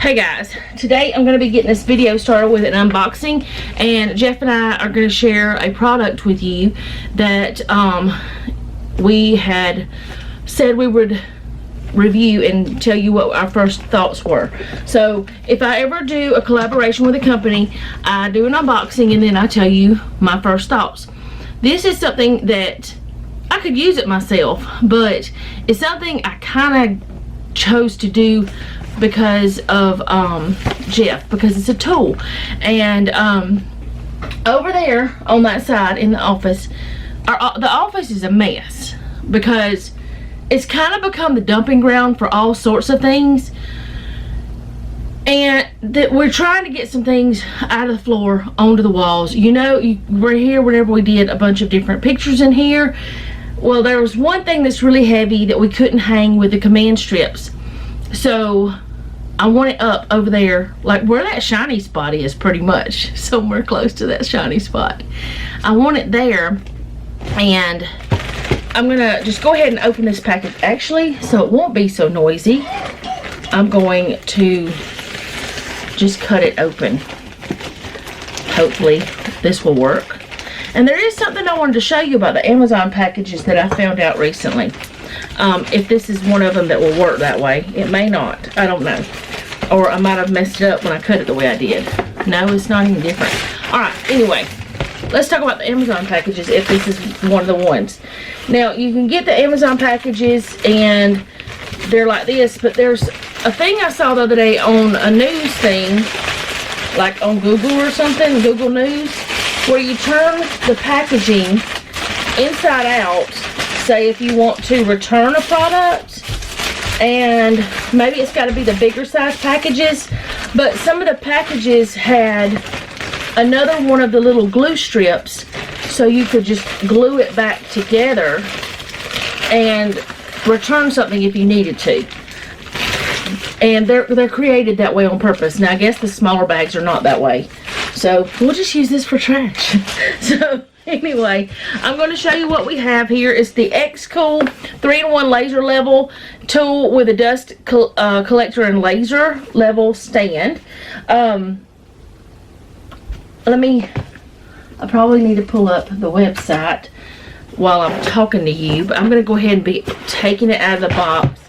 Hey guys, today I'm going to be getting this video started with an unboxing, and Jeff and I are going to share a product with you that we had said we would review and tell you what our first thoughts were. So if I ever do a collaboration with a company, I do an unboxing and then I tell you my first thoughts. This is something that I could use it myself, but it's something I kind of chose to do because of Jeff, because it's a tool. And over there on that side in the office, the office is a mess because it's kind of become the dumping ground for all sorts of things, and that we're trying to get some things out of the floor onto the walls. You know, we're here whenever we did a bunch of different pictures in here. Well, there was one thing that's really heavy that we couldn't hang with the command strips, so I want it up over there, like where that shiny spot is, pretty much somewhere close to that shiny spot. I want it there, and I'm gonna just go ahead and open this package actually, so it won't be so noisy. I'm going to just cut it open. Hopefully this will work. And there is something I wanted to show you about the Amazon packages that I found out recently. If this is one of them that will work that way. It may not, I don't know. Or I might have messed it up when I cut it the way I did. No, it's not even different. Alright, anyway, let's talk about the Amazon packages if this is one of the ones. Now, you can get the Amazon packages and they're like this, but there's a thing I saw the other day on a news thing, like on Google or something, Google News, where you turn the packaging inside out, say if you want to return a product, and maybe it's got to be the bigger size packages, but some of the packages had another one of the little glue strips, so you could just glue it back together and return something if you needed to. And they're created that way on purpose. Now I guess the smaller bags are not that way, so we'll just use this for trash. So anyway, I'm going to show you what we have here. It's the xCool 3-in-1 laser level tool with a dust collector and laser level stand. I probably need to pull up the website while I'm talking to you, but I'm going to go ahead and be taking it out of the box.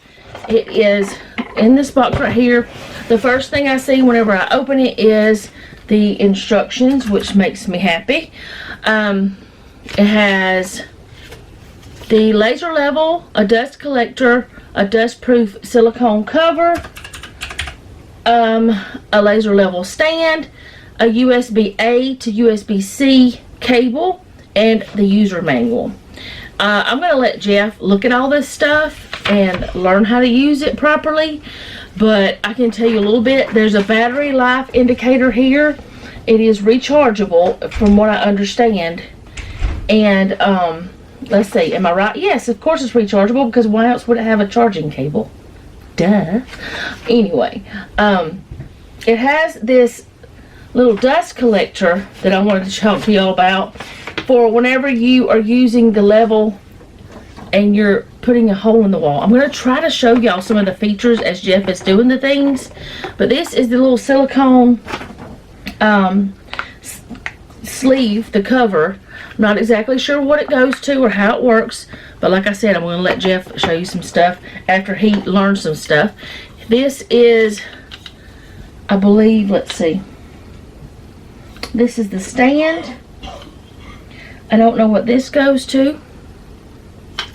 It is in this box right here. The first thing I see whenever I open it is the instructions, which makes me happy. It has the laser level, a dust collector, a dust proof silicone cover, a laser level stand, a USB-A to USB-C cable, and the user manual. I'm going to let Jeff look at all this stuff and learn how to use it properly, but I can tell you a little bit. There's a battery life indicator here. It is rechargeable from what I understand, and let's see, am I right? Yes, of course it's rechargeable, because why else would it have a charging cable? Duh. Anyway, it has this little dust collector that I wanted to talk to y'all about for whenever you are using the level and you're putting a hole in the wall. I'm going to try to show y'all some of the features as Jeff is doing the things, but this is the little silicone sleeve, the cover. I'm not exactly sure what it goes to or how it works, but like I said, I'm going to let Jeff show you some stuff after he learns some stuff. This is, I believe, let's see, this is the stand. I don't know what this goes to.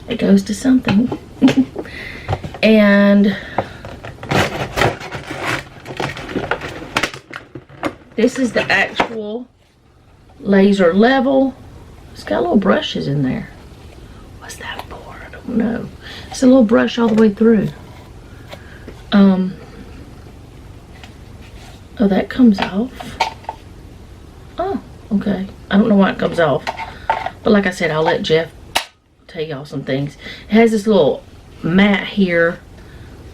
It goes to something. And this is the actual laser level. It's got little brushes in there. What's that for? I don't know. It's a little brush all the way through. Oh, that comes off. Oh, okay. I don't know why it comes off, but like I said, I'll let Jeff tell y'all some things. It has this little mat here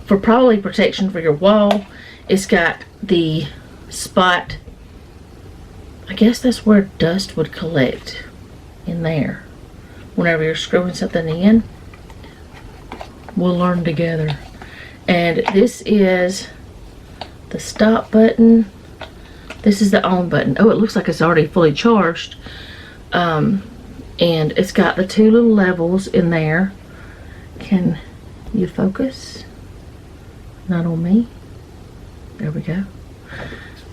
for probably protection for your wall. It's got the spot, I guess that's where dust would collect, in there. Whenever you're screwing something in, we'll learn together. And this is the stop button. This is the on button. Oh, it looks like it's already fully charged. And it's got the 2 little levels in there. Can you focus? Not on me. There we go.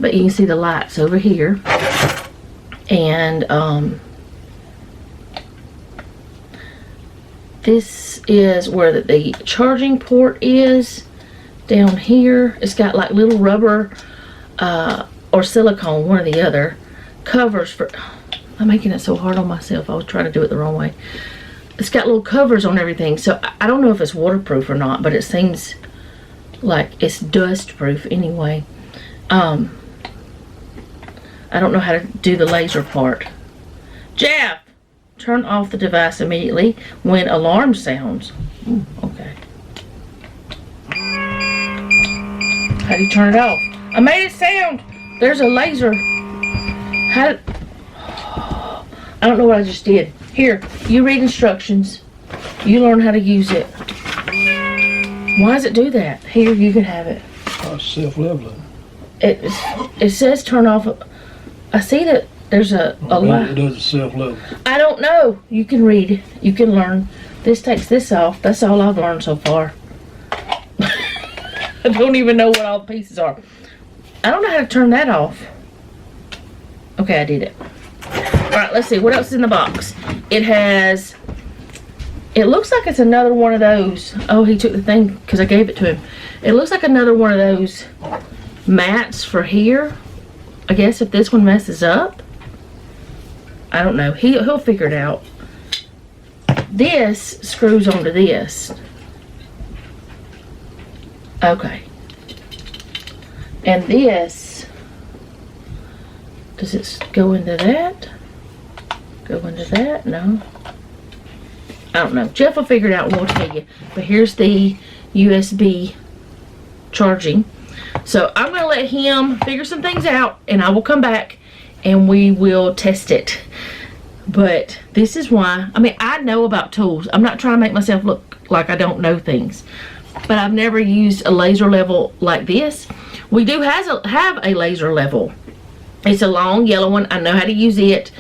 But you can see the lights over here. And this is where the charging port is. Down here, it's got like little rubber or silicone, one or the other, covers for... I'm making it so hard on myself. I was trying to do it the wrong way. It's got little covers on everything, so I don't know if it's waterproof or not, but it seems like it's dust proof anyway. I don't know how to do the laser part. Jeff, turn off the device immediately when alarm sounds. Ooh, okay. How do you turn it off? I made it sound. There's a laser. How? I don't know what I just did. Here, you read instructions. You learn how to use it. Why does it do that? Here, you can have it. Oh, it's self-leveling. It says turn off. I see that there's a light. It does it self-level. I don't know. You can read. You can learn. This takes this off. That's all I've learned so far. I don't even know what all the pieces are. I don't know how to turn that off. Okay, I did it. Alright, let's see. What else is in the box? It has... It looks like it's another one of those... Oh, he took the thing because I gave it to him. It looks like another one of those mats for here. I guess if this one messes up. I don't know. He'll figure it out. This screws onto this. Okay. And this... Does it go into that? Go into that? No. I don't know. Jeff will figure it out and we'll tell you. But here's the USB charging. So I'm going to let him figure some things out and I will come back and we will test it. But this is why, I mean, I know about tools. I'm not trying to make myself look like I don't know things. But I've never used a laser level like this. We do have a laser level. It's a long yellow one. I know how to use it.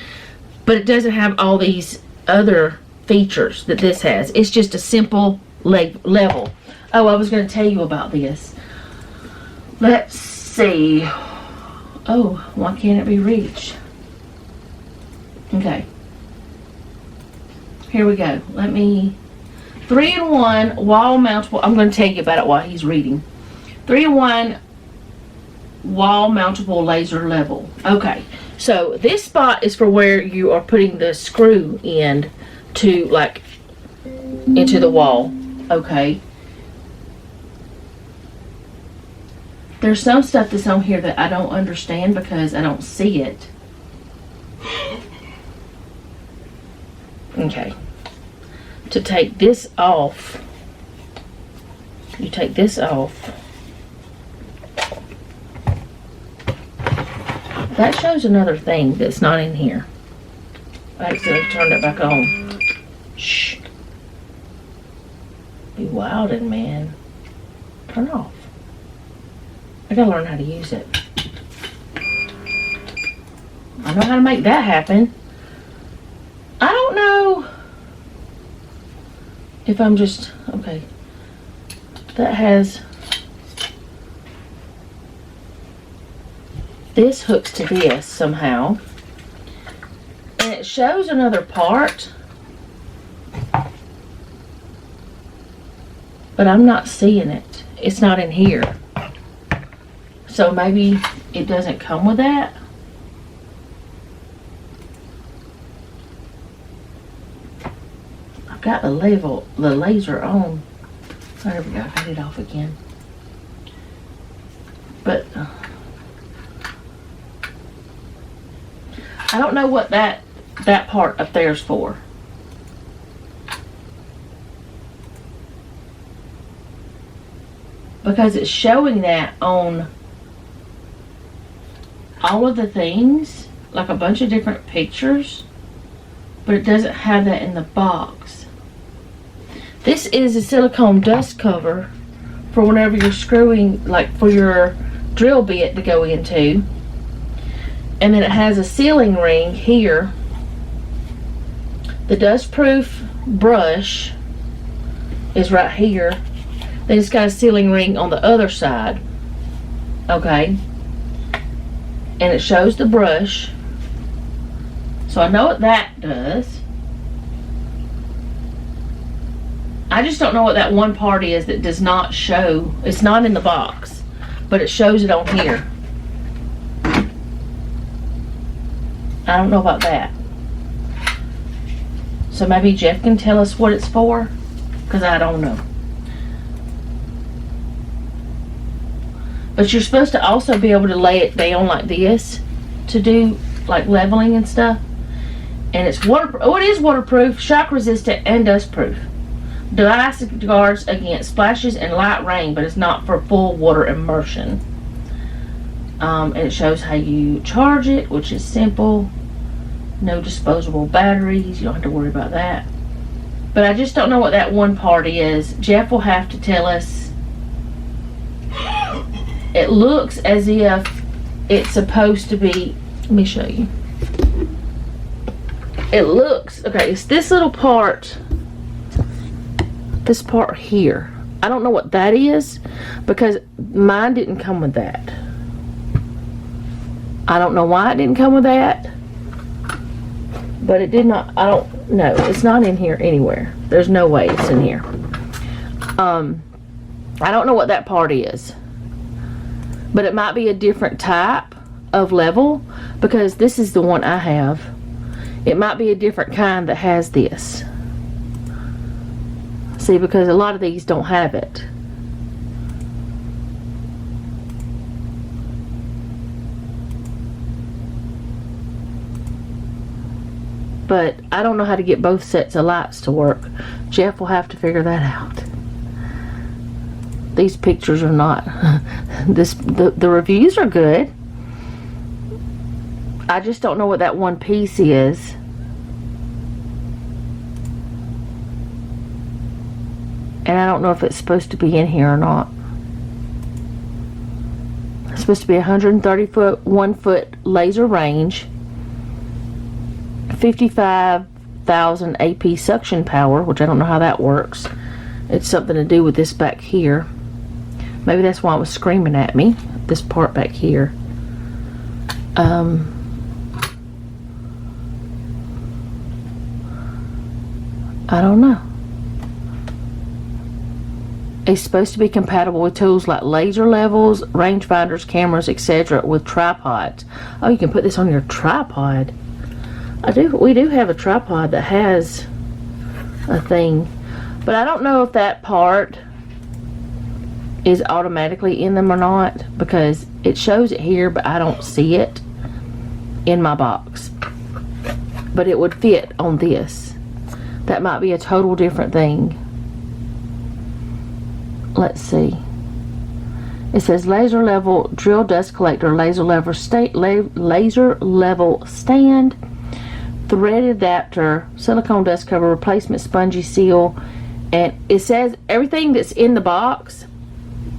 But it doesn't have all these other features that this has. It's just a simple level. Oh, I was going to tell you about this. Let's see. Oh, why can't it be reached? Okay. Here we go. Let me... 3-in-1 wall mountable. I'm going to tell you about it while he's reading. 3-in-1 wall mountable laser level. Okay. So this spot is for where you are putting the screw in to like into the wall. Okay. There's some stuff that's on here that I don't understand because I don't see it. Okay. To take this off, you take this off. That shows another thing that's not in here. I accidentally turned it back on. Shh. Be wildin', man. Turn it off. I gotta learn how to use it. I know how to make that happen. I don't know if I'm just... Okay. That has... This hooks to this somehow. And it shows another part. But I'm not seeing it. It's not in here. So maybe it doesn't come with that. I've got the laser on. There we go. I got it off again. But I don't know what that part up there is for. Because it's showing that on all of the things, like a bunch of different pictures, but it doesn't have that in the box. This is a silicone dust cover for whenever you're screwing, like for your drill bit to go into. And then it has a sealing ring here. The dust-proof brush is right here. Then it's got a sealing ring on the other side. Okay. And it shows the brush. So I know what that does. I just don't know what that one part is that does not show. It's not in the box, but it shows it on here. I don't know about that. So maybe Jeff can tell us what it's for, because I don't know. But you're supposed to also be able to lay it down like this to do like leveling and stuff. And it's waterproof. Oh, it is waterproof, shock resistant, and dust proof. Device guards against splashes and light rain, but it's not for full water immersion. And it shows how you charge it, which is simple. No disposable batteries. You don't have to worry about that. But I just don't know what that one part is. Jeff will have to tell us. It looks as if it's supposed to be. Let me show you. It looks, okay, it's this little part. This part here. I don't know what that is because mine didn't come with that. I don't know why it didn't come with that. But it did not, I don't know. It's not in here anywhere. There's no way it's in here. I don't know what that part is. But it might be a different type of level because this is the one I have. It might be a different kind that has this. See, because a lot of these don't have it. But I don't know how to get both sets of lights to work. Jeff will have to figure that out. These pictures are not. The reviews are good. I just don't know what that one piece is. And I don't know if it's supposed to be in here or not. It's supposed to be 130 foot, 1 foot laser range. 55,000 AP suction power, which I don't know how that works. It's something to do with this back here. Maybe that's why it was screaming at me. This part back here. I don't know. It's supposed to be compatible with tools like laser levels, rangefinders, cameras, etc. with tripods. Oh, you can put this on your tripod. We do have a tripod that has a thing. But I don't know if that part is automatically in them or not, because it shows it here, but I don't see it in my box. But it would fit on this. That might be a total different thing. Let's see. It says laser level drill dust collector, laser level stand, thread adapter, silicone dust cover, replacement spongy seal, and it says everything that's in the box,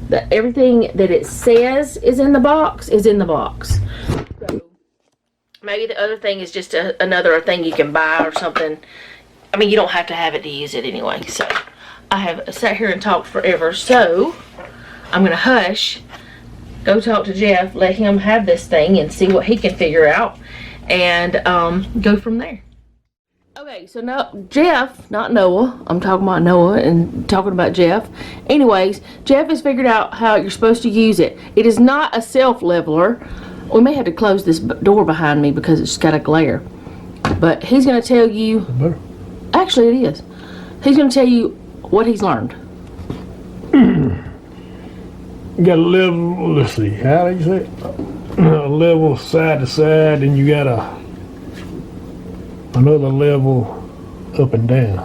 that everything that it says is in the box is in the box. So maybe the other thing is just another thing you can buy or something. I mean, you don't have to have it to use it anyway. So I have sat here and talked forever, so I'm gonna hush, go talk to Jeff, let him have this thing and see what he can figure out, and go from there. Okay, so now Jeff, not Noah, I'm talking about Noah and talking about Jeff. Anyways, Jeff has figured out how you're supposed to use it. It is not a self-leveler. We may have to close this door behind me because it's got a glare. But he's gonna tell you, actually it is. He's gonna tell you what he's learned. You got a level, let's see, how do you say it? A level side to side, and you got another level up and down.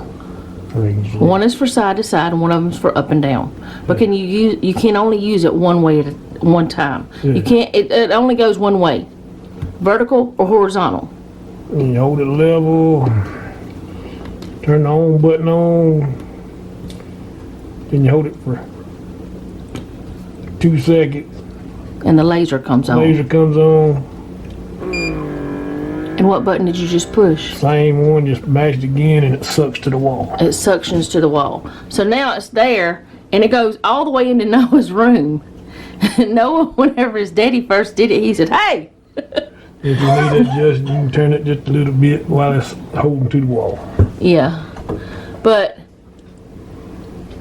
One is for side to side and one of them is for up and down. But can you can only use it one way at one time. Yeah. You can't, it only goes one way. Vertical or horizontal. And you hold it level, turn the on button on, then you hold it for 2 seconds, And the laser comes on. Laser comes on. And what button did you just push? Same one, just mash it again and it sucks to the wall. It suctions to the wall. So now it's there, and it goes all the way into Noah's room. Noah, whenever his daddy first did it, he said, "Hey!" If you need it, just you can turn it just a little bit while it's holding to the wall. Yeah. But,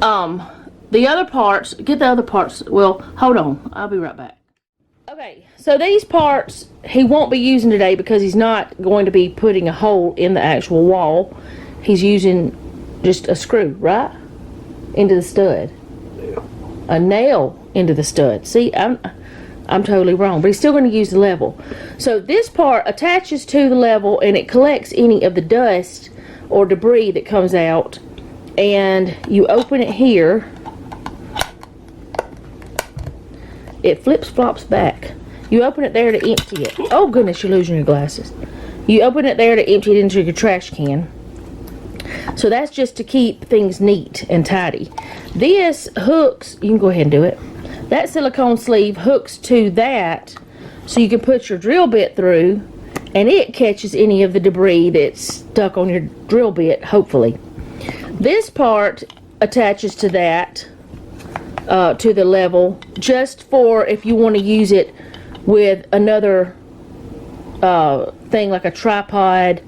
the other parts, get the other parts, well, hold on, I'll be right back. Okay, so these parts he won't be using today because he's not going to be putting a hole in the actual wall. He's using just a screw, right? Into the stud. Yeah. A nail into the stud. See, I'm totally wrong, but he's still going to use the level. So this part attaches to the level and it collects any of the dust or debris that comes out, and you open it here. It flips flops back. You open it there to empty it. Oh goodness, you're losing your glasses. You open it there to empty it into your trash can. So that's just to keep things neat and tidy. This hooks, you can go ahead and do it. That silicone sleeve hooks to that so you can put your drill bit through, and it catches any of the debris that's stuck on your drill bit, hopefully. This part attaches to that, to the level, just for if you want to use it with another thing like a tripod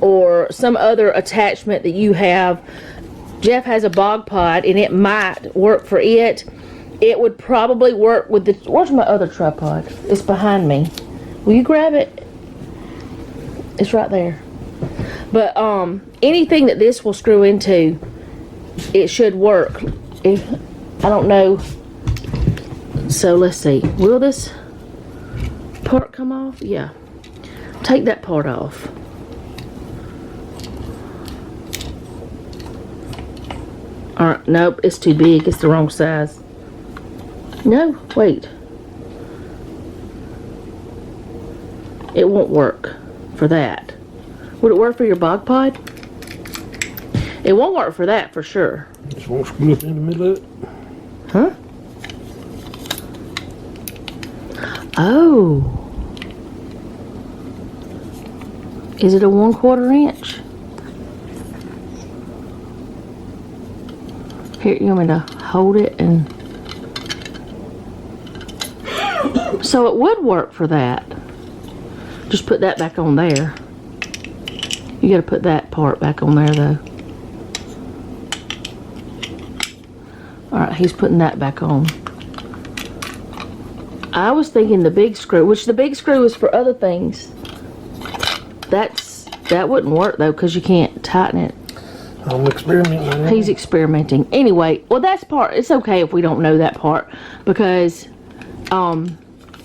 or some other attachment that you have. Jeff has a bog pod and it might work for it. It would probably work with the, where's my other tripod? It's behind me. Will you grab it? It's right there. But anything that this will screw into, it should work. If I don't know. So let's see. Will this part come off? Yeah. Take that part off. Alright, nope, it's too big. It's the wrong size. No, wait. It won't work for that. Would it work for your bog pod? It won't work for that for sure. Just won't split in the middle of it. Huh? Oh. Is it a 1/4 inch? Here, you want me to hold it and... So it would work for that. Just put that back on there. You gotta put that part back on there though. Alright, he's putting that back on. I was thinking the big screw, which the big screw is for other things. That wouldn't work though, because you can't tighten it. I'm experimenting. He's experimenting. Anyway, well that's part, it's okay if we don't know that part, because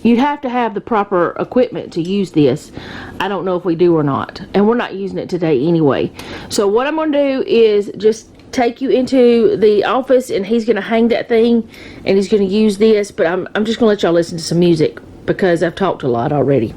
you'd have to have the proper equipment to use this. I don't know if we do or not, and we're not using it today anyway. So what I'm going to do is just take you into the office, and he's going to hang that thing, and he's going to use this, but I'm just going to let y'all listen to some music, because I've talked a lot already.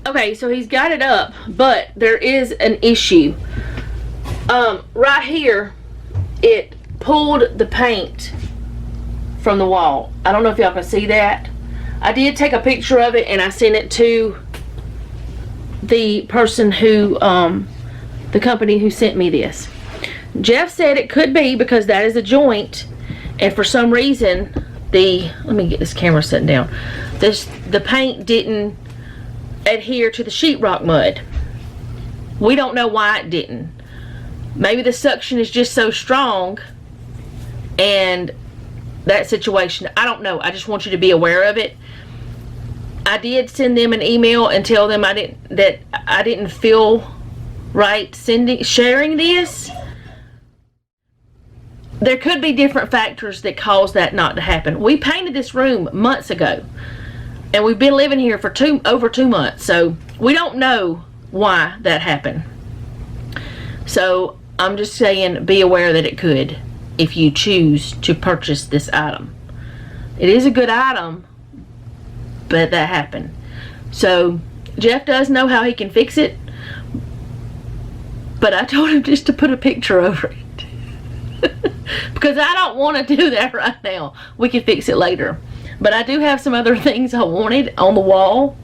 Okay, so he's got it up, but there is an issue. Right here, it pulled the paint from the wall. I don't know if y'all can see that. I did take a picture of it and I sent it to the person who, the company who sent me this. Jeff said it could be because that is a joint, and for some reason, let me get this camera sitting down. The paint didn't adhere to the sheetrock mud. We don't know why it didn't. Maybe the suction is just so strong and that situation, I don't know. I just want you to be aware of it. I did send them an email and tell them that I didn't feel right sharing this. There could be different factors that cause that not to happen. We painted this room months ago, and we've been living here for over 2 months, so we don't know why that happened. So I'm just saying, be aware that it could if you choose to purchase this item. It is a good item, but that happened. So Jeff does know how he can fix it, but I told him just to put a picture over it. Because I don't want to do that right now. We can fix it later. But I do have some other things I wanted on the wall.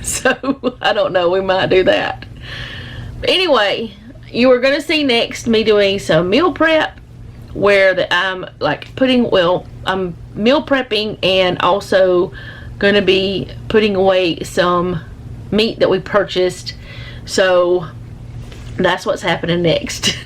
So I don't know, we might do that. Anyway, you are going to see next me doing some meal prep where I'm I'm meal prepping and also going to be putting away some meat that we purchased. So that's what's happening next.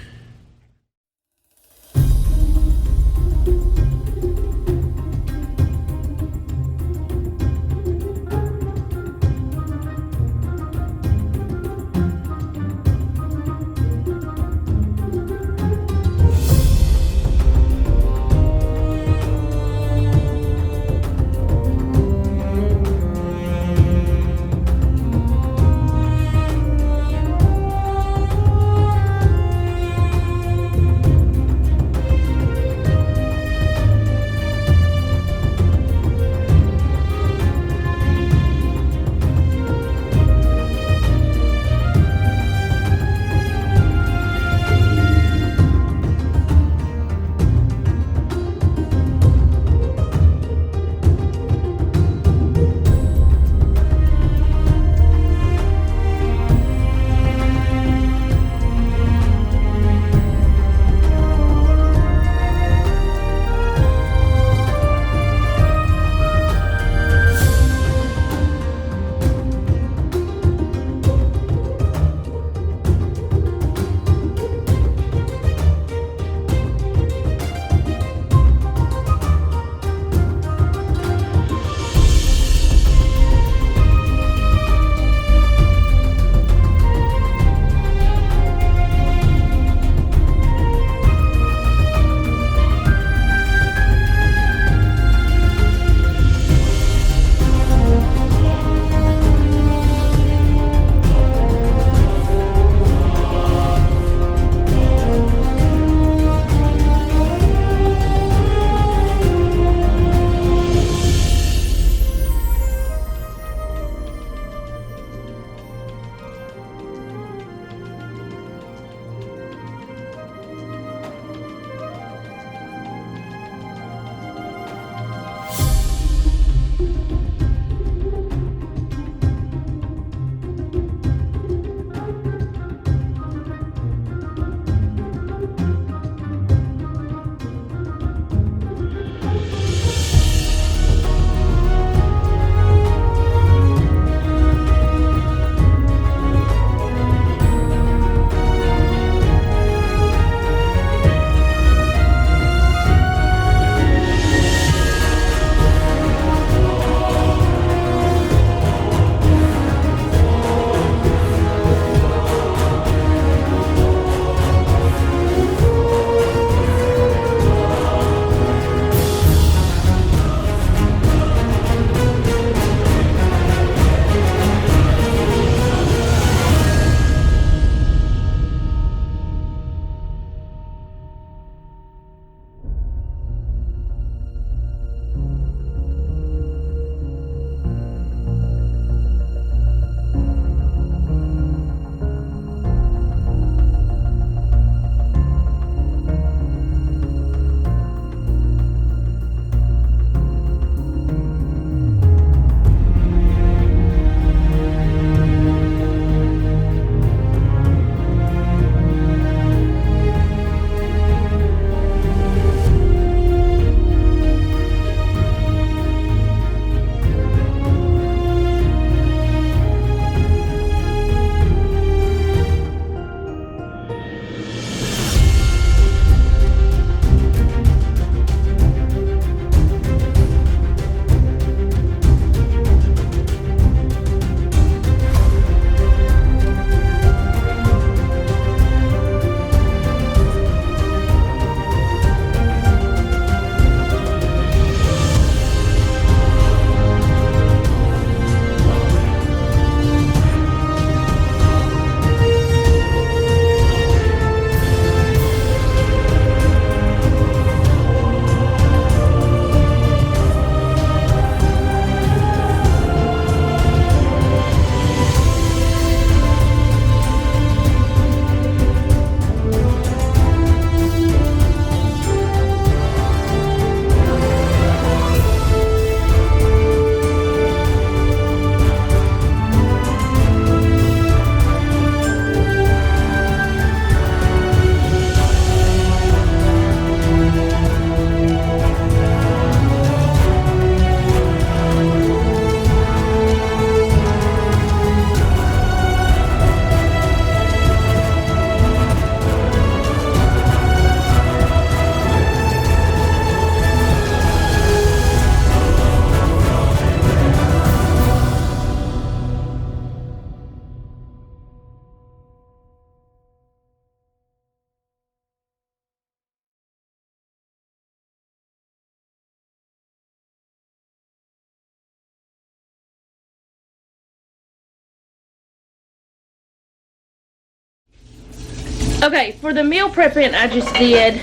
Okay, for the meal prepping I just did,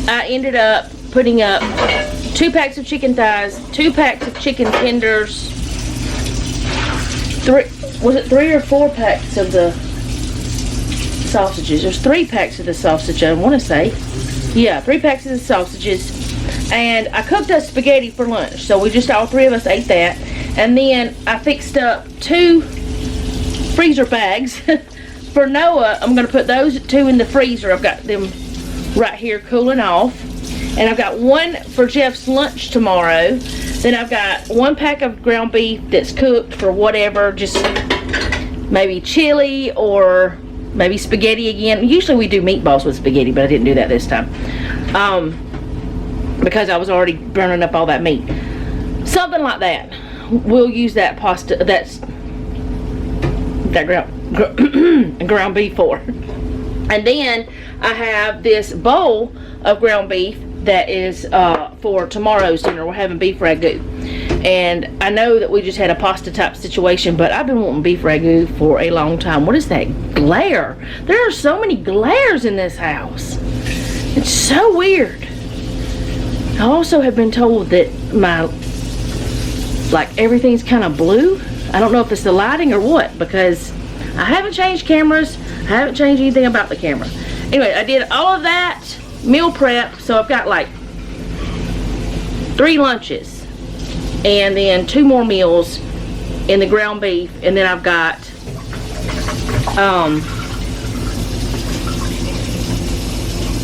I ended up putting up 2 packs of chicken thighs, 2 packs of chicken tenders, 3 or 4 packs of the sausages? There's 3 packs of the sausage, I want to say. Yeah, 3 packs of the sausages. And I cooked us spaghetti for lunch, so all 3 of us ate that. And then I fixed up 2 freezer bags for Noah. I'm going to put those 2 in the freezer. I've got them right here cooling off. And I've got 1 for Jeff's lunch tomorrow. Then I've got 1 pack of ground beef that's cooked for whatever, just maybe chili or maybe spaghetti again. Usually we do meatballs with spaghetti, but I didn't do that this time. Because I was already burning up all that meat. Something like that. We'll use that pasta, that ground beef for. And then I have this bowl of ground beef that is for tomorrow's dinner. We're having beef ragu. And I know that we just had a pasta type situation, but I've been wanting beef ragu for a long time. What is that glare? There are so many glares in this house. It's so weird. I also have been told that everything's kind of blue. I don't know if it's the lighting or what, because I haven't changed cameras. I haven't changed anything about the camera. Anyway, I did all of that meal prep, so I've got like 3 lunches and then 2 more meals in the ground beef, and then I've got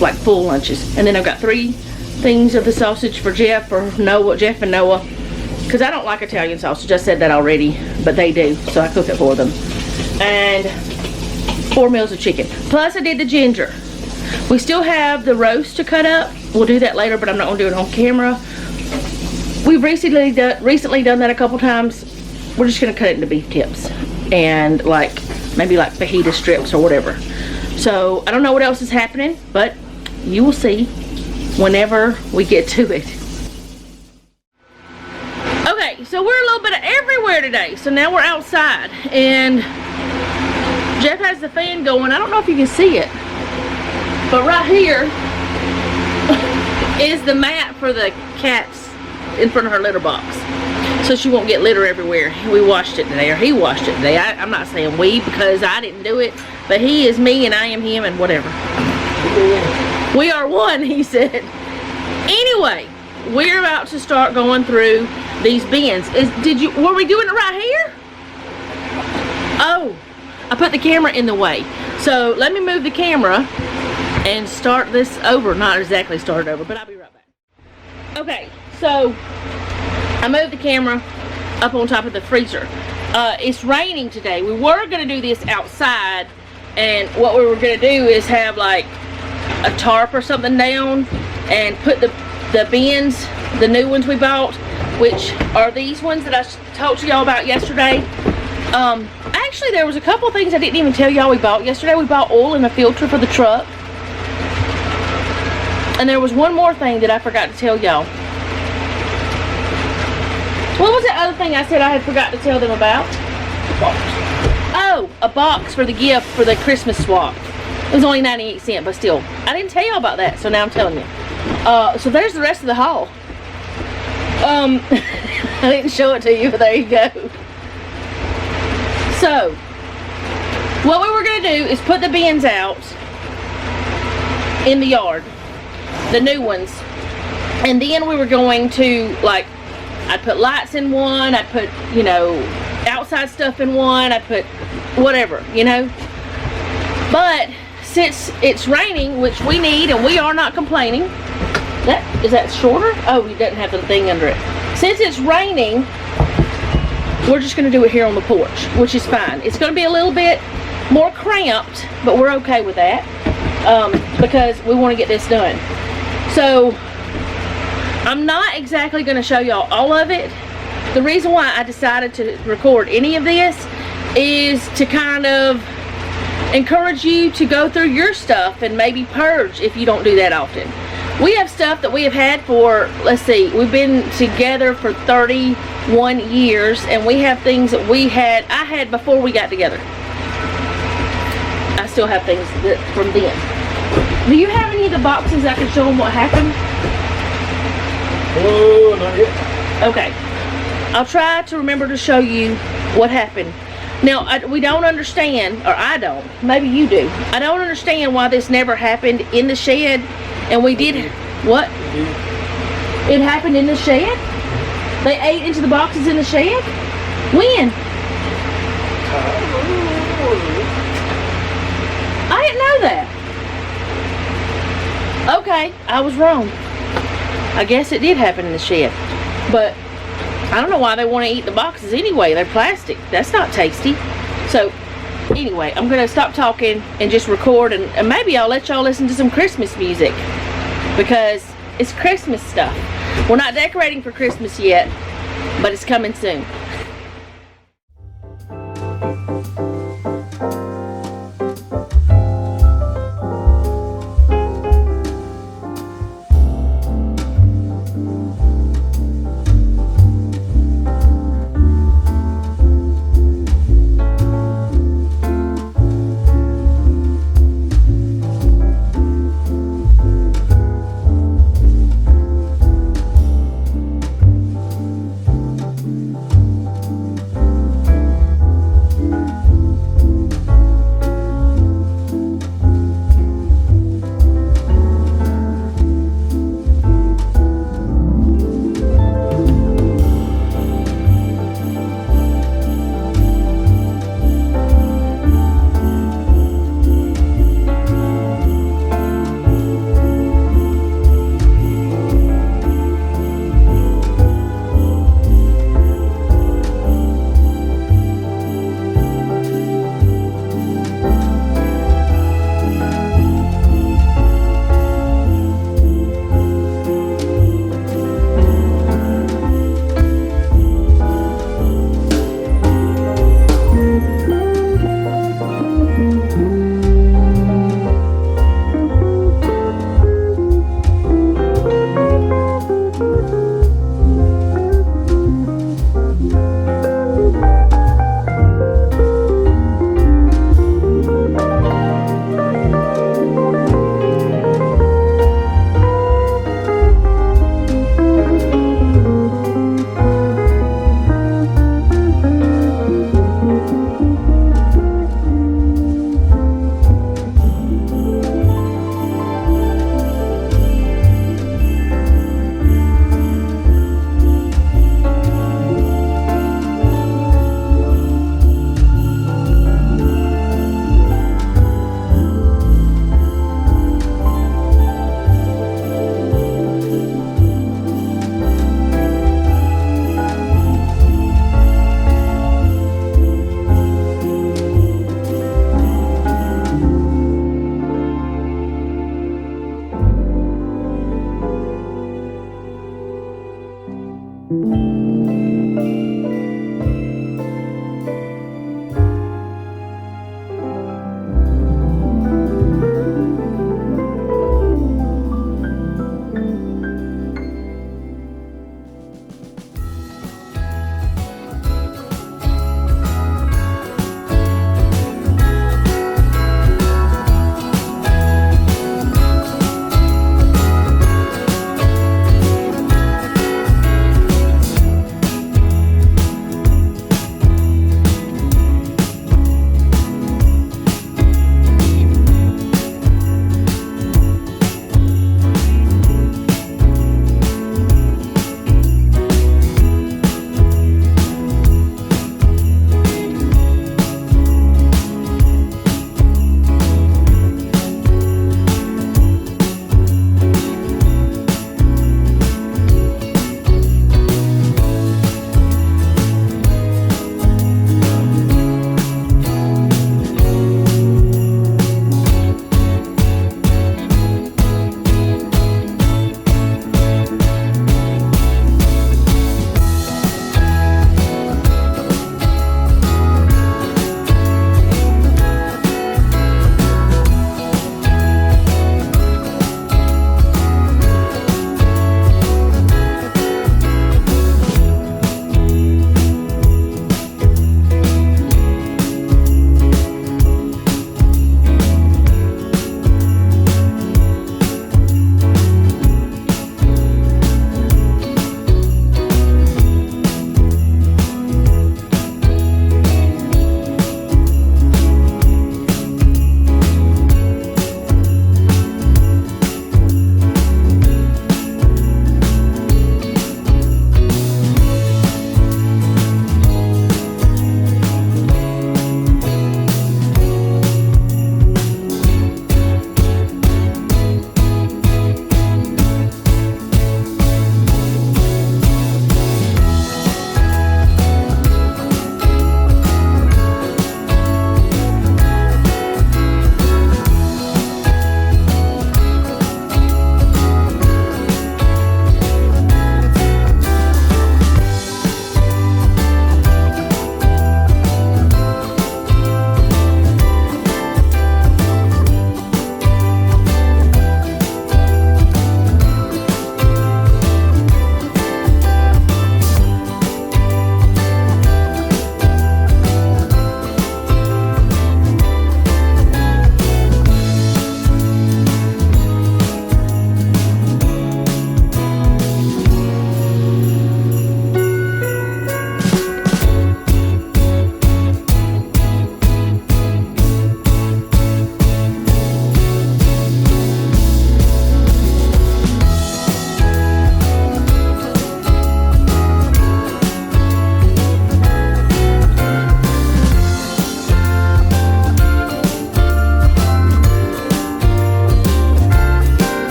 like full lunches, and then I've got 3 things of the sausage for Jeff and Noah, because I don't like Italian sausage. I said that already, but they do, so I cook it for them. And 4 meals of chicken. Plus I did the ginger. We still have the roast to cut up. We'll do that later, but I'm not going to do it on camera. We've recently done that a couple times. We're just going to cut it into beef tips and maybe like fajita strips or whatever. So I don't know what else is happening, but you will see whenever we get to it. Okay, so we're a little bit of everywhere today. So now we're outside, and Jeff has the fan going. I don't know if you can see it, but right here is the mat for the cats in front of her litter box, so she won't get litter everywhere. We washed it today, or he washed it today. I'm not saying we, because I didn't do it, but he is me and I am him, and whatever. We are one, he said. Anyway, we're about to start going through these bins. Were we doing it right here? Oh, I put the camera in the way. So let me move the camera and start this over. Not exactly start it over, but I'll be right back. Okay, so I moved the camera up on top of the freezer. It's raining today. We were going to do this outside, and what we were going to do is have like a tarp or something down and put the bins, the new ones we bought, which are these ones that I talked to y'all about yesterday. Actually, there was a couple things I didn't even tell y'all we bought yesterday. We bought oil and a filter for the truck. And there was one more thing that I forgot to tell y'all. What was the other thing I said I had forgot to tell them about? Oh, a box for the gift for the Christmas swap. It was only 98 cents, but still. I didn't tell y'all about that, so now I'm telling you. So there's the rest of the haul. I didn't show it to you, but there you go. So, what we were going to do is put the bins out in the yard. The new ones. And then we were going to, I'd put lights in one, I'd put, outside stuff in one, I'd put whatever, But since it's raining, which we need, and we are not complaining. Is that shorter? Oh, it doesn't have the thing under it. Since it's raining, we're just going to do it here on the porch, which is fine. It's going to be a little bit more cramped, but we're okay with that because we want to get this done. So I'm not exactly going to show y'all all of it. The reason why I decided to record any of this is to kind of encourage you to go through your stuff and maybe purge if you don't do that often. We have stuff that we have had for, let's see, we've been together for 31 years, and we have things that I had before we got together. I still have things from then. Do you have any of the boxes I can show them what happened? Oh, not yet. Okay. I'll try to remember to show you what happened. Now, we don't understand, or I don't, maybe you do. I don't understand why this never happened in the shed, and we did, what? It happened in the shed? They ate into the boxes in the shed? When? I didn't know that. Okay, I was wrong. I guess it did happen in the shed, but I don't know why they want to eat the boxes anyway. They're plastic. That's not tasty. So, anyway, I'm going to stop talking and just record, and maybe I'll let y'all listen to some Christmas music, because it's Christmas stuff. We're not decorating for Christmas yet, but it's coming soon.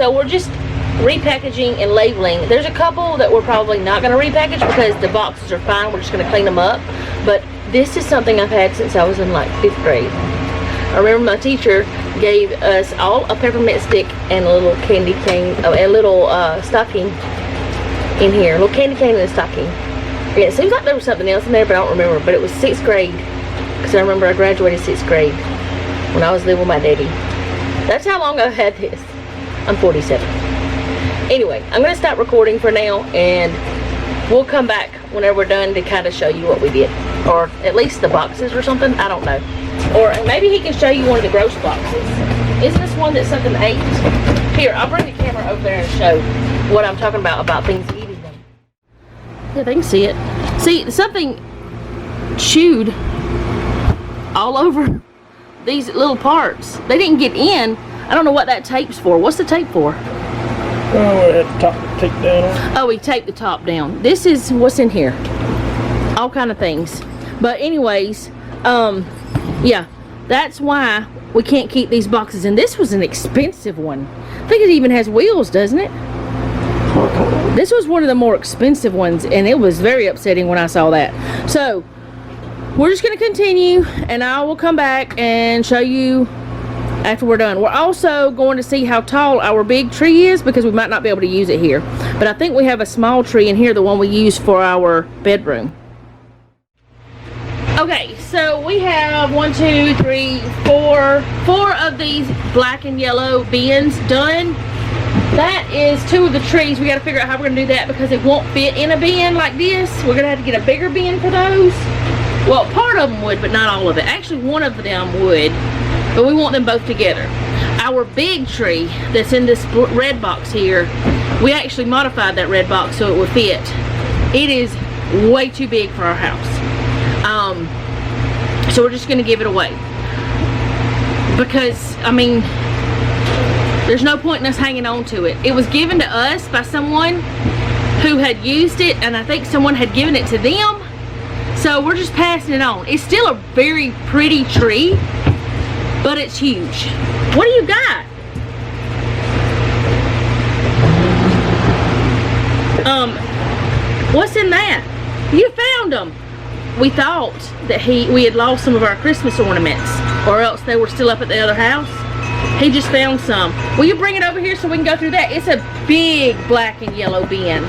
so we're just repackaging and labeling. There's a couple that we're probably not going to repackage because the boxes are fine. We're just going to clean them up. But this is something I've had since I was in like 5th grade. I remember my teacher gave us all a peppermint stick and a little candy cane, a little stocking in here. A little candy cane and a stocking. Yeah, it seems like there was something else in there, but I don't remember. But it was 6th grade. Because I remember I graduated 6th grade when I was living with my daddy. That's how long I've had this. I'm 47. Anyway, I'm going to stop recording for now, and we'll come back whenever we're done to kind of show you what we did. Or at least the boxes or something. I don't know. Or maybe he can show you one of the gross boxes. Isn't this one that something ate? Here, I'll bring the camera over there and show what I'm talking about things eating them. Yeah, they can see it. See, something chewed all over these little parts. They didn't get in. I don't know what that tape's for. What's the tape for? Oh, we had to take down. Oh, we taped the top down. This is what's in here. All kind of things. But anyways, yeah, that's why we can't keep these boxes. And this was an expensive one. I think it even has wheels, doesn't it? This was one of the more expensive ones, and it was very upsetting when I saw that. So we're just going to continue, and I will come back and show you after we're done. We're also going to see how tall our big tree is, because we might not be able to use it here. But I think we have a small tree in here, the one we use for our bedroom. Okay, so we have 4 of these black and yellow bins done. That is 2 of the trees. We got to figure out how we're going to do that, because it won't fit in a bin like this. We're going to have to get a bigger bin for those. Well, part of them would, but not all of it. Actually, one of them would, but we want them both together. Our big tree that's in this red box here, we actually modified that red box so it would fit. It is way too big for our house. So we're just going to give it away. Because, I mean, there's no point in us hanging on to it. It was given to us by someone who had used it, and I think someone had given it to them. So we're just passing it on. It's still a very pretty tree, but it's huge. What do you got? What's in that? You found them. We thought that we had lost some of our Christmas ornaments, or else they were still up at the other house. He just found some. Will you bring it over here so we can go through that? It's a big black and yellow bin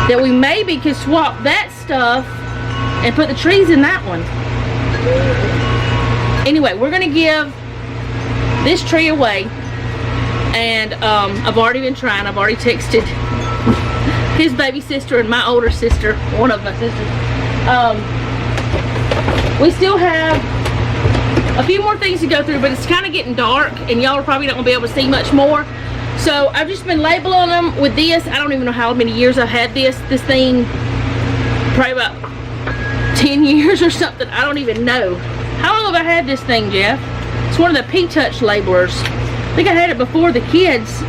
that we maybe could swap that stuff and put the trees in that one. Anyway, we're gonna give this tree away, and I've already been trying. I've already texted his baby sister and my older sister, one of my sisters. We still have a few more things to go through, but it's kind of getting dark, and y'all are probably not gonna be able to see much more. So I've just been labeling them with this. I don't even know how many years I've had this thing. Probably about 10 years or something. I don't even know. How long have I had this thing, Jeff? It's one of the P-Touch labelers. I think I had it before the kids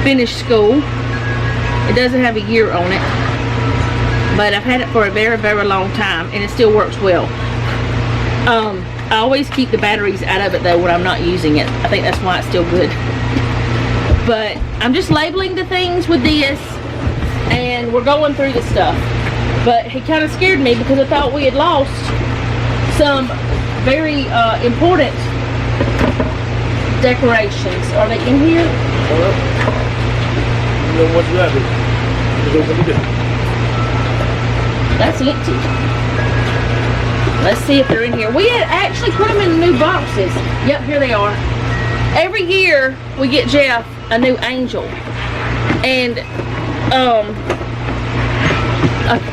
finished school. It doesn't have a year on it, but I've had it for a very, very long time, and it still works well. I always keep the batteries out of it though when I'm not using it. I think that's why it's still good. But I'm just labeling the things with this, and we're going through the stuff. But he kind of scared me because I thought we had lost some very important decorations. Are they in here? What's that? That's empty. Let's see if they're in here. We had actually put them in new boxes. Yep, here they are. Every year we get Jeff a new angel. And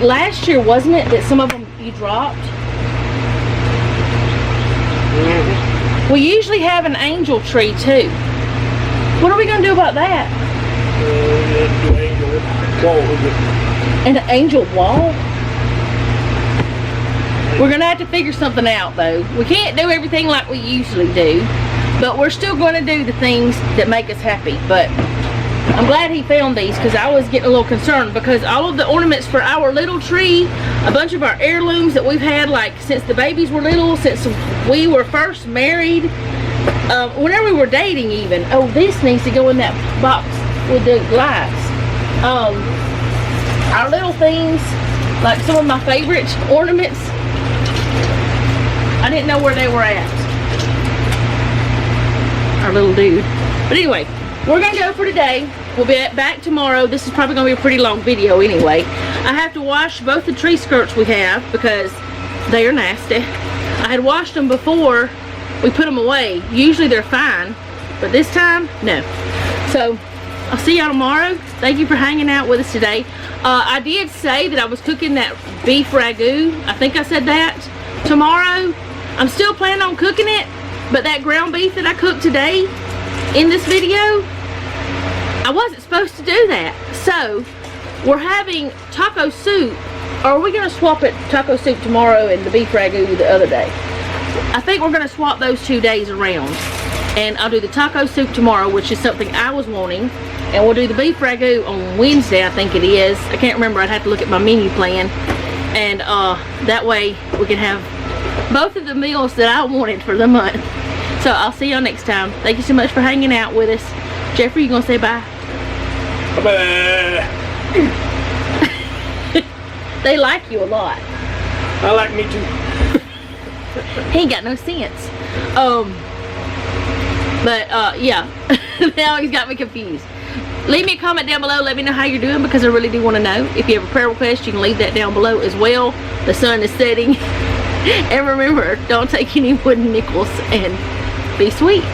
last year, wasn't it, that some of them you dropped? Mm-hmm. We usually have an angel tree too. What are we going to do about that? An angel wall? We're going to have to figure something out though. We can't do everything like we usually do, but we're still going to do the things that make us happy. But I'm glad he found these, because I was getting a little concerned, because all of the ornaments for our little tree, a bunch of our heirlooms that we've had like since the babies were little, since we were first married, whenever we were dating even, oh, this needs to go in that box with the lights. Our little things, like some of my favorite ornaments, I didn't know where they were at. Our little dude. But anyway, we're gonna go for today. We'll be back tomorrow. This is probably gonna be a pretty long video anyway. I have to wash both the tree skirts we have because they are nasty. I had washed them before we put them away. Usually they're fine, but this time, no. So, I'll see y'all tomorrow. Thank you for hanging out with us today. I did say that I was cooking that beef ragu. I think I said that. Tomorrow, I'm still planning on cooking it, but that ground beef that I cooked today in this video, I wasn't supposed to do that. So, we're having taco soup, or are we going to swap it, taco soup tomorrow and the beef ragu the other day? I think we're going to swap those 2 days around. And I'll do the taco soup tomorrow, which is something I was wanting. And we'll do the beef ragu on Wednesday, I think it is. I can't remember. I'd have to look at my menu plan. And that way we can have both of the meals that I wanted for the month. So I'll see y'all next time. Thank you so much for hanging out with us. Jeffrey, you gonna say bye? Bye. They like you a lot. I like me too. He ain't got no sense. Yeah. Now he's got me confused. Leave me a comment down below. Let me know how you're doing because I really do want to know. If you have a prayer request, you can leave that down below as well. The sun is setting. And remember, don't take any wooden nickels and be sweet.